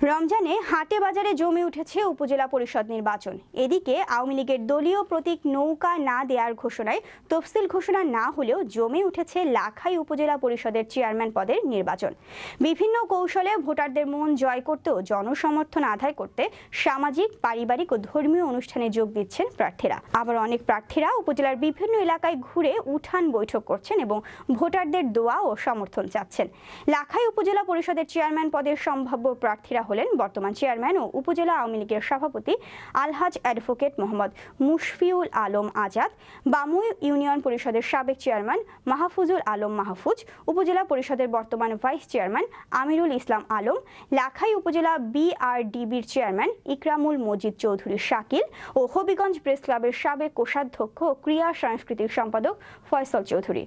রমজানে হাটে বাজারে জমে উঠেছে উপজেলা পরিষদ নির্বাচন। এদিকে আওয়ামী লীগের দলীয় প্রতীক নৌকা না দেওয়ার ঘোষণায় তফসিল ঘোষণা না হলেও জমে উঠেছে লাখাই উপজেলা পরিষদের চেয়ারম্যান পদের নির্বাচন। বিভিন্ন কৌশলে ভোটারদের মন জয় করতেও জনসমর্থন আদায় করতে সামাজিক, পারিবারিক ও ধর্মীয় অনুষ্ঠানে যোগ দিচ্ছেন প্রার্থীরা। আবার অনেক প্রার্থীরা উপজেলার বিভিন্ন এলাকায় ঘুরে উঠান বৈঠক করছেন এবং ভোটারদের দোয়া ও সমর্থন চাচ্ছেন। লাখাই উপজেলা পরিষদের চেয়ারম্যান পদের সম্ভাব্য প্রার্থীরা হলেন বর্তমান চেয়ারম্যান ও উপজেলা আওয়ামী লীগের সভাপতি আলহাজ অ্যাডভোকেট মোহাম্মদ মুশফিউল আলম আজাদ, বামুই ইউনিয়ন পরিষদের সাবেক চেয়ারম্যান মাহফুজুল আলম মাহফুজ, উপজেলা পরিষদের বর্তমান ভাইস চেয়ারম্যান আমিরুল ইসলাম আলম, লাখাই উপজেলা বিআরডিবির চেয়ারম্যান ইকরামুল মজিদ চৌধুরী শাকিল ও হবিগঞ্জ প্রেস ক্লাবের সাবেক কোষাধ্যক্ষ ও ক্রীড়া সাংস্কৃতিক সম্পাদক ফয়সল চৌধুরী।